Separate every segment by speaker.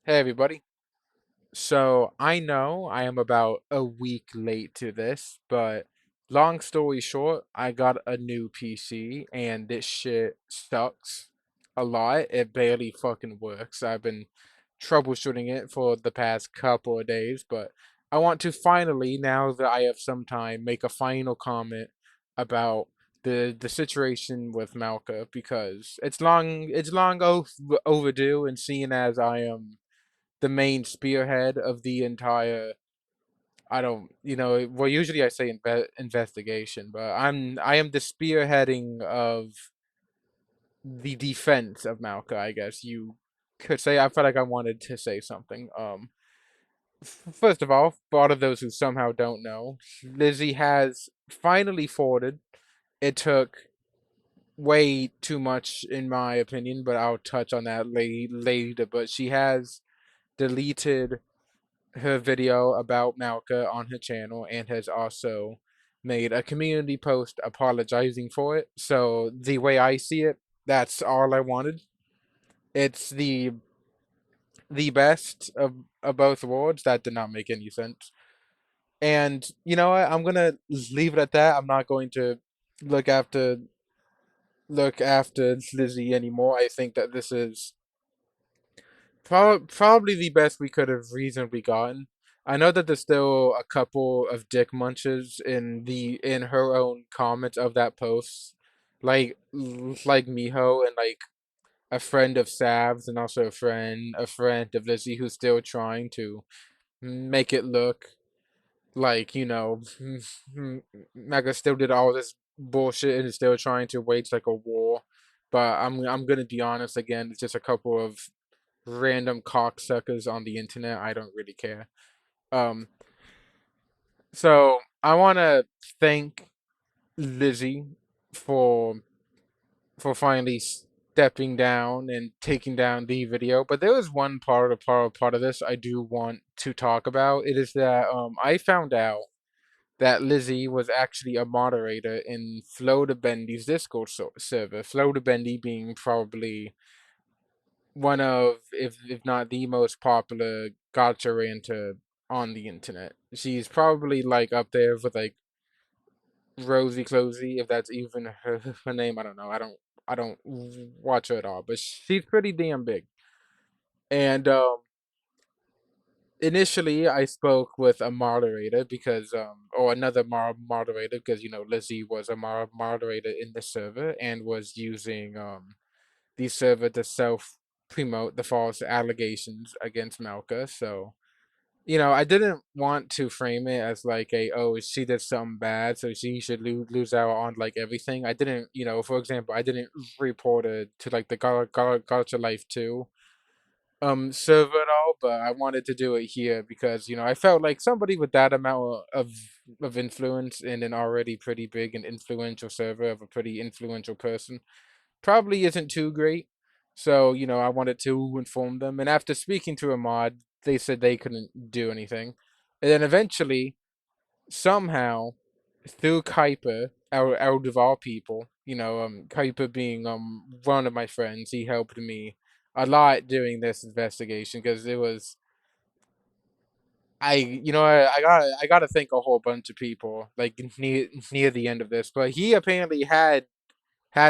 Speaker 1: Hey everybody. So I know I am about a week late to this, but long story short, I got a new PC and this shit sucks a lot. It barely fucking works. I've been troubleshooting it for the past couple of days, but I want to finally, now that I have some time, make a final comment about the situation with Malka because it's long overdue, and seeing as I am the main spearhead of the entire, I don't, well, usually I say investigation, but I am the spearheading of the defense of Malka, I guess you could say. I felt like I wanted to say something. First of all, for all of those who somehow don't know, Lizzie has finally forwarded. It took way too much in my opinion, but I'll touch on that later. But she has deleted her video about Malka on her channel and has also made a community post apologizing for it. So the way I see it, that's all I wanted. It's the best of both worlds. That did not make any sense. And you know what? I'm gonna leave it at that. I'm not going to look after look after Lizzie anymore. I think that this is probably the best we could have reasonably gotten. I know that there's still a couple of dick munches in her own comments of that post, like Miho and like a friend of Sav's and also a friend of Lizzie who's still trying to make it look like Mega still did all this bullshit and is still trying to wage like a war. But I'm gonna be honest again. It's just a couple of random cocksuckers on the internet. I don't really care. Um, so I want to thank Lizzie for finally stepping down and taking down the video. But there was one part of this I do want to talk about. It is that I found out that Lizzie was actually a moderator in Floda Bendy's Discord server. Floda Bendy being probably one of, if not the most popular Gacha ranter on the internet. She's probably like up there with like Rosie Closey, if that's even her name. I don't know. I don't watch her at all, but she's pretty damn big. And initially, I spoke with a moderator because or another moderator because Lizzie was a moderator in the server and was using the server to self promote the false allegations against Malka. So, I didn't want to frame it as like oh, she did something bad, so she should lose out on like everything. I didn't, for example, I didn't report it to like the Gacha Life 2 server at all, but I wanted to do it here because, I felt like somebody with that amount of influence in an already pretty big and influential server of a pretty influential person probably isn't too great. So, I wanted to inform them. And after speaking to a mod, they said they couldn't do anything. And then eventually, somehow, through Kuiper, out of all people, Kuiper being one of my friends, he helped me a lot during this investigation because it was I got to thank a whole bunch of people like near the end of this, but he apparently had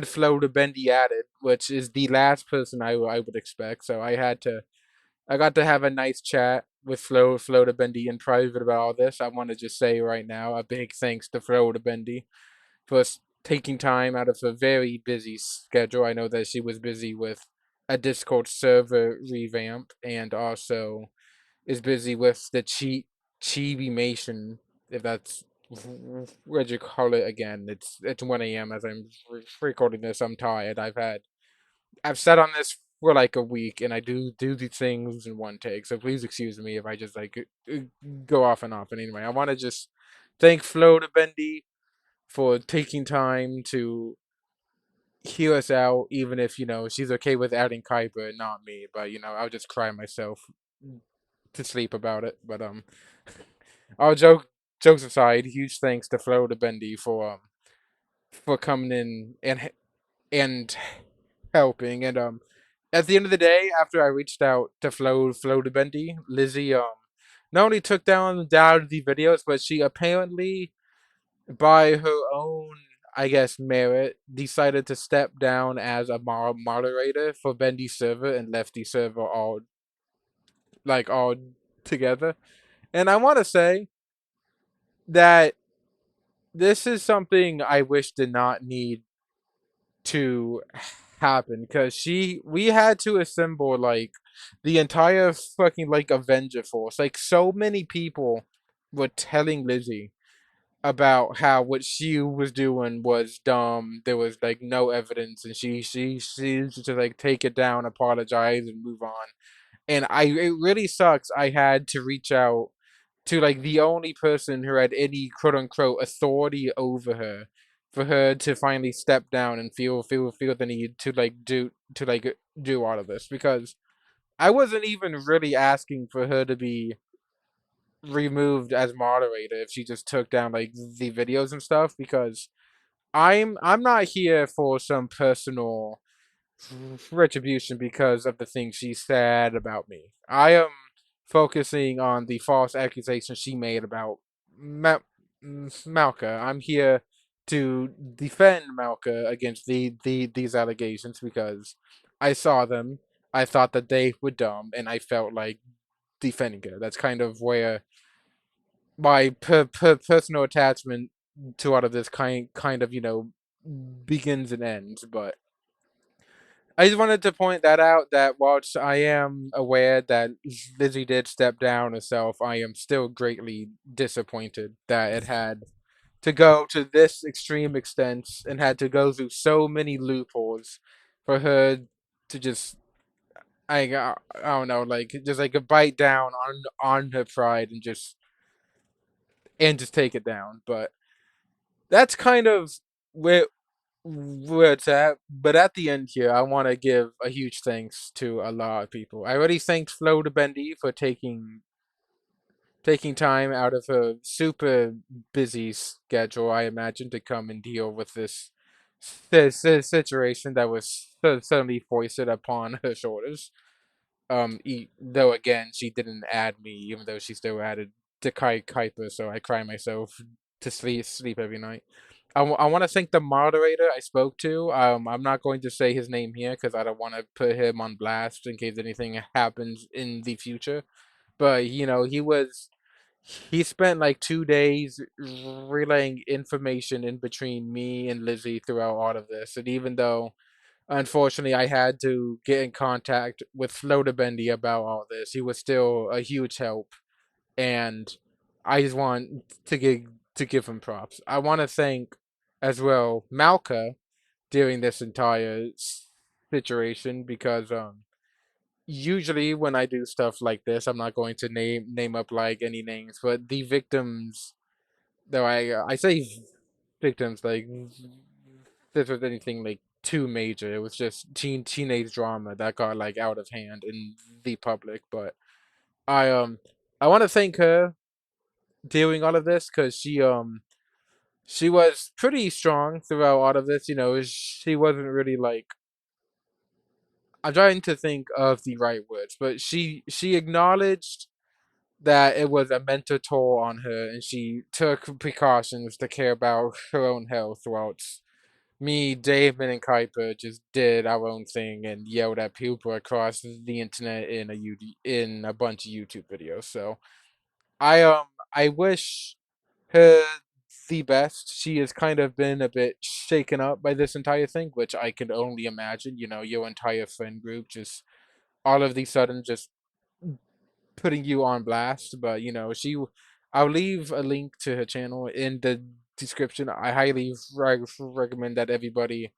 Speaker 1: Flo to Bendy added, which is the last person I would expect. So I got to have a nice chat with Flo to Bendy in private about all this. I want to just say right now a big thanks to Flo to Bendy for taking time out of a very busy schedule. I know that she was busy with a Discord server revamp and also is busy with the Chibi-mation, if that's what you call it again. It's 1 a.m. as I'm recording this. I'm tired. I've sat on this for like a week, and I do these things in one take. So please excuse me if I just like go off and off. And anyway, I want to just thank Flo to Bendy for taking time to hear us out, even if she's okay with adding Kuiper and not me. But I'll just cry myself to sleep about it. But all jokes aside, huge thanks to Flo to Bendy for coming in and helping. And At the end of the day, after I reached out to Flo to Bendy, Lizzie not only took down the videos, but she apparently, by her own, I guess, merit, decided to step down as a moderator for Bendy's server and left the server all together. And I want to say that this is something I wish did not need to happen, because we had to assemble like the entire fucking like Avenger force. Like, so many people were telling Lizzie about how what she was doing was dumb. There was like no evidence, and she just like take it down, apologize, and move on. And it really sucks. I had to reach out to like the only person who had any quote unquote authority over her, for her to finally step down and feel the need to do all of this, because I wasn't even really asking for her to be removed as moderator if she just took down like the videos and stuff, because I'm not here for some personal retribution because of the things she said about me. I am focusing on the false accusations she made about Ma- Malka. I'm here to defend Malka against these allegations, because I saw them. I thought that they were dumb, and I felt like defending her. That's kind of where my personal attachment to all of this kind of begins and ends. But I just wanted to point that out, that whilst I am aware that Lizzie did step down herself, I am still greatly disappointed that it had to go to this extreme extent and had to go through so many loopholes for her to just I don't know, like just like a bite down on her pride and just take it down. But that's kind of where where it's at. But at the end here, I want to give a huge thanks to a lot of people. I already thanked Flo de Bendy for taking time out of her super busy schedule, I imagine, to come and deal with this situation that was suddenly foisted upon her shoulders. Though again, she didn't add me, even though she still added to Kuiper, so I cry myself to sleep every night. I want to thank the moderator I spoke to. I'm not going to say his name here because I don't want to put him on blast in case anything happens in the future. But he spent like 2 days relaying information in between me and Lizzie throughout all of this, and even though unfortunately I had to get in contact with Flo de Bendy about all this, he was still a huge help, and I just want to give him props. I want to thank as well Malka during this entire situation, because usually when I do stuff like this, I'm not going to name up like any names, but the victims, though I say victims, like this was anything like too major. It was just teenage drama that got like out of hand in the public. But I um I want to thank her doing all of this, because she was pretty strong throughout all of this. She wasn't really like, I'm trying to think of the right words, but she acknowledged that it was a mental toll on her, and she took precautions to care about her own health, whilst me, David, and Kuiper just did our own thing and yelled at people across the internet in a bunch of YouTube videos. So I wish her the best. She has kind of been a bit shaken up by this entire thing, which I can only imagine. Your entire friend group just all of the sudden just putting you on blast. But I'll leave a link to her channel in the description. I highly recommend that everybody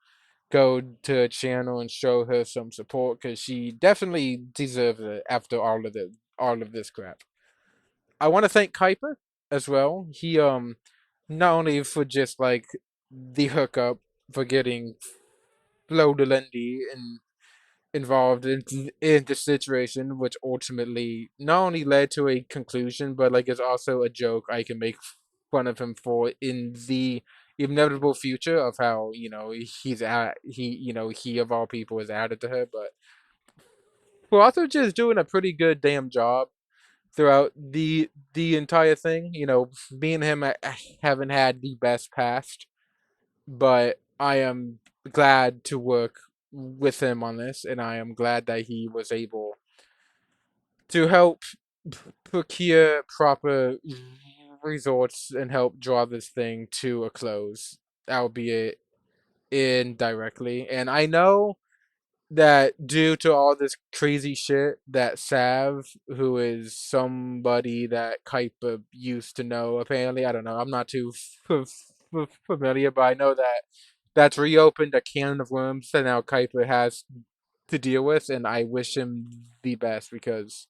Speaker 1: go to her channel and show her some support, because she definitely deserves it after all of this crap. I want to thank Kuiper as well. He not only for just like the hookup, for getting Flo Delendi involved in the situation, which ultimately not only led to a conclusion, but like is also a joke I can make fun of him for in the inevitable future of how he's at he of all people is added to her. But for also just doing a pretty good damn job throughout the entire thing. You know, me and him haven't had the best past, but I am glad to work with him on this, and I am glad that he was able to help procure proper resorts and help draw this thing to a close, albeit indirectly. And I know that due to all this crazy shit that Sav, who is somebody that Kuiper used to know, apparently, I don't know, I'm not too familiar, but I know that that's reopened a can of worms that now Kuiper has to deal with, and I wish him the best because,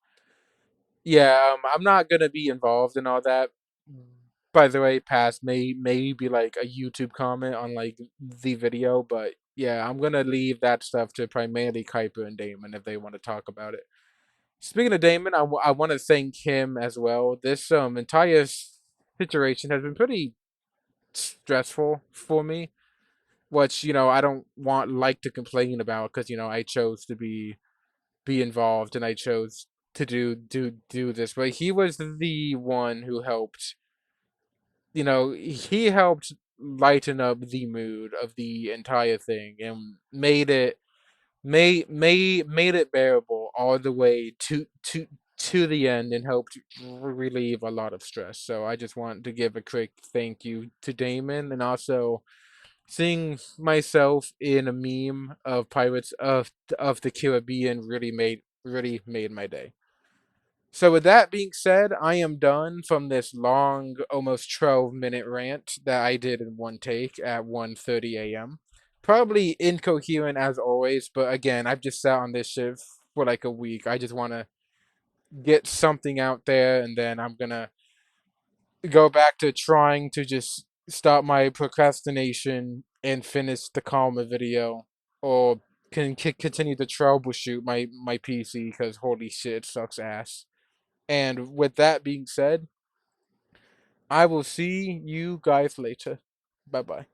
Speaker 1: yeah, I'm not gonna be involved in all that. By the way, past maybe like a YouTube comment on like the video, but yeah, I'm gonna leave that stuff to primarily Kuiper and Damon if they want to talk about it. Speaking of Damon, I want to thank him as well. This entire situation has been pretty stressful for me, which I don't want like to complain about because I chose to be involved and I chose to do this, but he was the one who helped. He helped lighten up the mood of the entire thing and made it bearable all the way to the end and helped relieve a lot of stress. So I just want to give a quick thank you to Damon, and also seeing myself in a meme of Pirates of the Caribbean really made my day. So with that being said, I am done from this long, almost 12-minute rant that I did in one take at 1:30 a.m. Probably incoherent as always, but again, I've just sat on this shit for like a week. I just want to get something out there, and then I'm gonna go back to trying to just stop my procrastination and finish the Calma video, or continue to troubleshoot my PC because holy shit, it sucks ass. And with that being said, I will see you guys later. Bye bye.